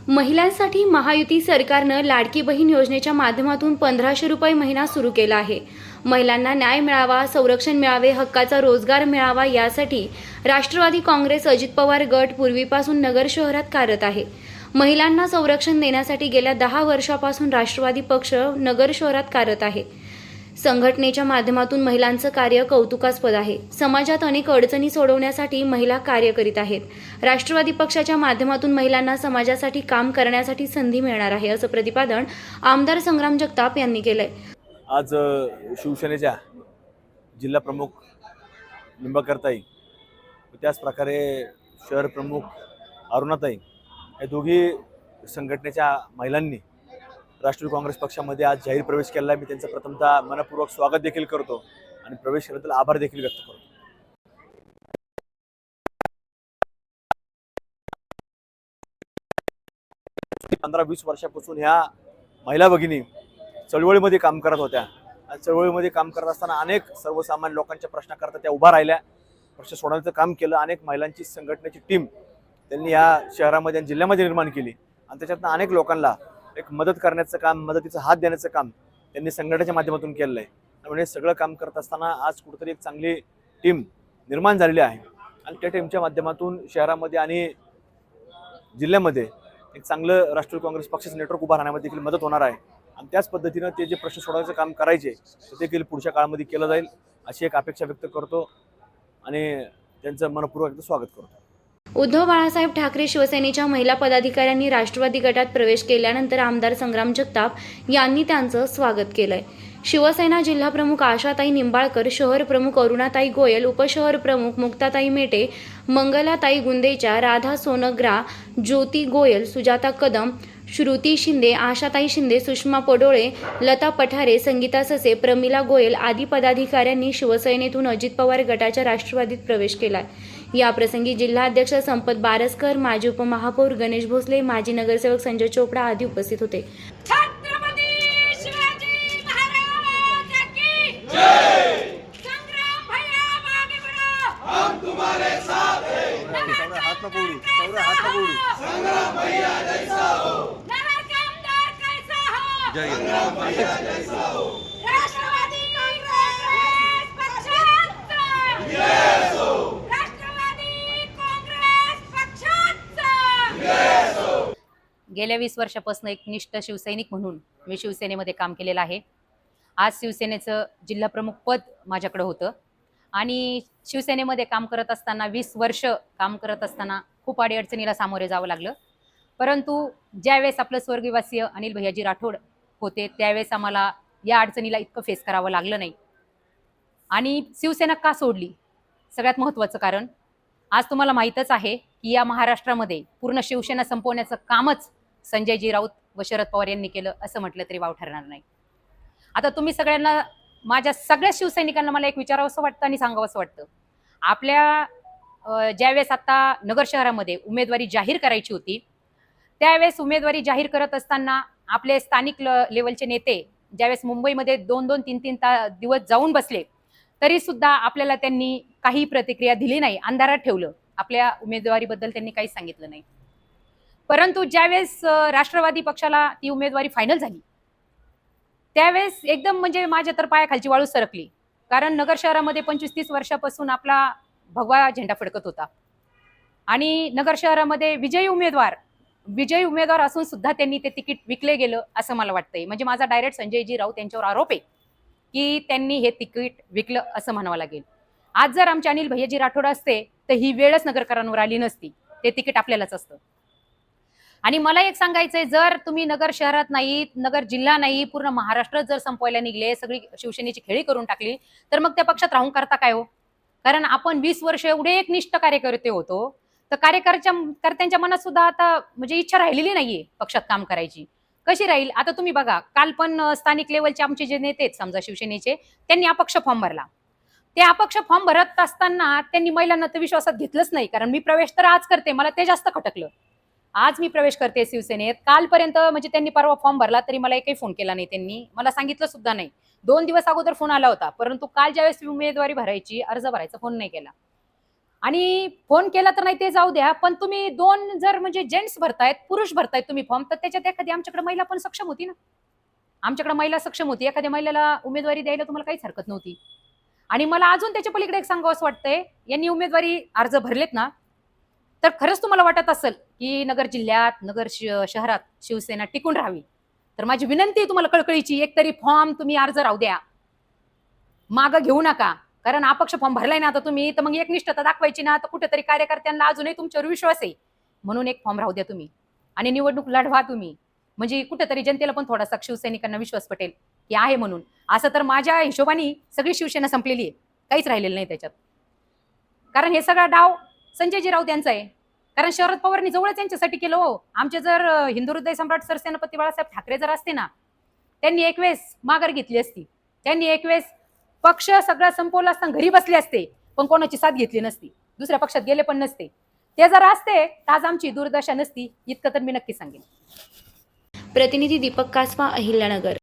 महिलांसाठी महायुती सरकारनं लाडकी बहीण योजनेच्या माध्यमातून 1500 रुपये महिना सुरू केला आहे। महिलांना न्याय मिळावा, संरक्षण मिळावे, हक्काचा रोजगार मिळावा यासाठी राष्ट्रवादी काँग्रेस अजित पवार गट पूर्वीपासून नगर शहरात कार्यरत आहे। महिलांना संरक्षण देण्यासाठी गेल्या 10 वर्षापासून राष्ट्रवादी पक्ष नगर शहरात कार्यरत आहे। संघटनेच्या माध्यमातून महिलांचं कार्य कौतुकास्पद आहे। समाजात अनेक अडचणी सोडवण्यासाठी महिला कार्य करीत आहेत। राष्ट्रवादी पक्षाच्या माध्यमातून महिलांना समाजासाठी काम करण्यासाठी संधी मिळणार आहे, असं प्रतिपादन आमदार संग्राम जगताप यांनी केलंय। आज शिवसेनेच्या जिल्हा प्रमुख निंबाळकरताई, त्याच प्रकारे शहर प्रमुख अरुणाताई या दोघी संघटनेच्या महिलांनी राष्ट्रवादी काँग्रेस पक्षामध्ये आज जाहीर प्रवेश केला आहे। मी त्यांचं प्रथमतः मनपूर्वक स्वागत देखील करतो आणि प्रवेश केल्याबद्दल आभार देखील व्यक्त करतो। 15-20 वर्षापासून ह्या महिला भगिनी चळवळीमध्ये काम करत होत्या। चळवळीमध्ये काम करत असताना अनेक सर्वसामान्य लोकांच्या प्रश्नाकरता त्या उभा राहिल्या, प्रश्न सोडवण्याचं काम केलं। अनेक महिलांची संघटनेची टीम त्यांनी या शहरामध्ये आणि जिल्ह्यामध्ये निर्माण केली आणि त्याच्यातनं अनेक लोकांना एक मदत करण्याचं काम, मदतीचा हात देण्याचं काम त्यांनी संघटनेच्या माध्यमातून केलं आहे। त्यामुळे सगळं काम करत असताना आज कुठेतरी एक चांगली टीम निर्माण झालेली आहे आणि त्या टीमच्या माध्यमातून शहरामध्ये आणि जिल्ह्यामध्ये एक चांगलं राष्ट्रवादी काँग्रेस पक्षाचं नेटवर्क उभा राहण्यामध्ये देखील मदत होणार आहे आणि त्याच पद्धतीनं ते जे प्रश्न सोडवण्याचं काम करायचे ते देखील पुढच्या काळामध्ये केलं जाईल अशी एक अपेक्षा व्यक्त करतो आणि त्यांचं मनपूर्वक स्वागत करतो। उद्धव बाळासाहेब ठाकरे शिवसेनेच्या महिला पदाधिकाऱ्यांनी राष्ट्रवादी गटात प्रवेश केल्यानंतर आमदार संग्राम जगताप यांनी त्यांचं स्वागत केलंय। शिवसेना जिल्हा प्रमुख आशाताई निंबाळकर, शहर प्रमुख अरुणाताई गोयल, उपशहर प्रमुख मुक्ताताई मेटे, मंगलाताई गुंदेचा, राधा सोनग्रा, ज्योती गोयल, सुजाता कदम, श्रुती शिंदे, आशाताई शिंदे, सुषमा पडोळे, लता पठारे, संगीता ससे, प्रमिला गोयल आदी पदाधिकाऱ्यांनी शिवसेनेतून अजित पवार गटाच्या राष्ट्रवादीत प्रवेश केलाय। या प्रसंगी जिल्हाध्यक्ष संपत बारसकर, माजी उपमहापौर गणेश भोसले, माजी नगरसेवक संजय चोपडा आदी उपस्थित होते। गेल्या 20 वर्षापासून एक निष्ठ शिवसैनिक म्हणून मी शिवसेनेमध्ये काम केलेलं आहे। आज शिवसेनेचं जिल्हा प्रमुख पद माझ्याकडे होतं आणि शिवसेनेमध्ये काम करत असताना 20 वर्ष काम करत असताना खूप अडचणीला सामोरे जावं लागलं। परंतु ज्यावेळेस आपलं स्वर्गवासीय अनिल भैयाजी राठोड होते त्यावेळेस आम्हाला या अडचणीला इतकं फेस करावं लागलं नाही। आणि शिवसेना का सोडली? सगळ्यात महत्त्वाचं कारण आज तुम्हाला माहीतच आहे की या महाराष्ट्रामध्ये पूर्ण शिवसेना संपवण्याचं कामच संजयजी राऊत व शरद पवार यांनी केलं असं म्हटलं तरी वाव ठरणार नाही। आता तुम्ही सगळ्यांना, माझ्या सगळ्या शिवसैनिकांना मला एक विचारावंसं वाटतं आणि सांगावंसं वाटतं, आपल्या ज्यावेळेस आता नगर शहरामध्ये उमेदवारी जाहीर करायची होती त्यावेळेस उमेदवारी जाहीर करत असताना आपले स्थानिक लेवलचे नेते ज्यावेळेस मुंबईमध्ये 2-2, 3-3 दिवस जाऊन बसले तरी सुद्धा आपल्याला त्यांनी काही प्रतिक्रिया दिली नाही, अंधारात ठेवलं। आपल्या उमेदवारीबद्दल त्यांनी काहीच सांगितलं नाही। परंतु ज्यावेळेस राष्ट्रवादी पक्षाला ती उमेदवारी फायनल झाली त्यावेळेस एकदम म्हणजे माझ्या तर पायाखालची वाळू सरकली, कारण नगर शहरामध्ये 25-30 वर्षापासून आपला भगवा झेंडा फडकत होता आणि नगर शहरामध्ये विजयी उमेदवार असून सुद्धा त्यांनी ते तिकीट विकले गेलं असं मला वाटतंय। म्हणजे माझा डायरेक्ट संजयजी राऊत यांच्यावर आरोप आहे की त्यांनी हे तिकीट विकलं असं म्हणावं लागेल। आज जर आमचे अनिल भैयाजी राठोड असते तर ही वेळच नगरकरांवर आली नसती, ते तिकीट आपल्यालाच असतं। आणि मला एक सांगायचंय, जर तुम्ही नगर शहरात नाही, नगर जिल्हा नाही, पूर्ण महाराष्ट्रात जर संपवायला निघले, सगळी शिवसेनेची खेळी करून टाकली तर मग त्या पक्षात राहून करता काय हो? कारण आपण 20 वर्ष एवढे एक निष्ठ कार्यकर्ते होतो, तर कार्यकर्त्यांच्या मनात सुद्धा आता म्हणजे इच्छा राहिलेली नाहीये पक्षात काम करायची। कशी राहील? आता तुम्ही बघा, काल पण स्थानिक लेवलचे आमचे जे नेते आहेत समजा शिवसेनेचे, त्यांनी अपक्ष फॉर्म भरला। ते अपक्ष फॉर्म भरत असताना त्यांनी महिलांना तर विश्वासात घेतलंच नाही, कारण मी प्रवेश तर आज करते, मला ते जास्त खटकलं। आज मी प्रवेश करते शिवसेनेत, कालपर्यंत म्हणजे त्यांनी परवा फॉर्म भरला तरी मला एकही फोन केला नाही, त्यांनी मला सांगितलं सुद्धा नाही। 2 दिवस अगोदर फोन आला होता, परंतु काल ज्यावेळेस उमेदवारी भरायची, अर्ज भरायचा, फोन नाही केला। आणि फोन केला तर नाही ते जाऊ द्या, पण तुम्ही दोन जर म्हणजे जेंट्स भरतायत, पुरुष भरतायत तुम्ही फॉर्म, तर त्याच्यात एखादी आमच्याकडे महिला पण सक्षम होती ना. आमच्याकडे महिला सक्षम होती, एखाद्या महिलेला उमेदवारी द्यायला तुम्हाला काहीच हरकत नव्हती. आणि मला अजून त्याच्या पलीकडे एक सांगावंसं वाटतंय, यांनी उमेदवारी अर्ज भरलेत ना, तर खरंच तुम्हाला वाटत असेल की नगर जिल्ह्यात, नगर शहरात शिवसेना टिकून राहावी, तर माझी विनंती आहे तुम्हाला कळकळीची, एकतरी फॉर्म तुम्ही अर्ज राहू द्या, मागं घेऊ नका. कारण अपक्ष फॉर्म भरलाय ना आता तुम्ही, तर मग एकनिष्ठता दाखवायची ना, तर कुठेतरी कार्यकर्त्यांना अजूनही तुमच्यावर विश्वास आहे म्हणून एक फॉर्म राहू द्या तुम्ही, आणि निवडणूक लढवा तुम्ही, म्हणजे कुठेतरी जनतेला पण थोडासा शिवसैनिकांना विश्वास पटेल की आहे म्हणून. असं तर माझ्या हिशोबाने सगळी शिवसेना संपलेली आहे, काहीच राहिलेलं नाही त्याच्यात. कारण हे सगळा डाव संजयजी राऊत यांचा आहे. कारण शरद पवारांनी जवळच यांच्यासाठी केलं हो. आमचे जर हिंदू हृदय सम्राट सरसेनापती बाळासाहेब ठाकरे जर असते ना, त्यांनी एक वेळेस माघार घेतली असती, त्यांनी एक वेळेस पक्ष सगळा संपवला असताना घरी बसले असते, पण कोणाची साथ घेतली नसती, दुसऱ्या पक्षात गेले पण नसते. ते जर असते तर आज आमची दुर्दशा नसती, इतकं तर मी नक्की सांगेन. प्रतिनिधी दीपक कासवा, अहिल्यानगर.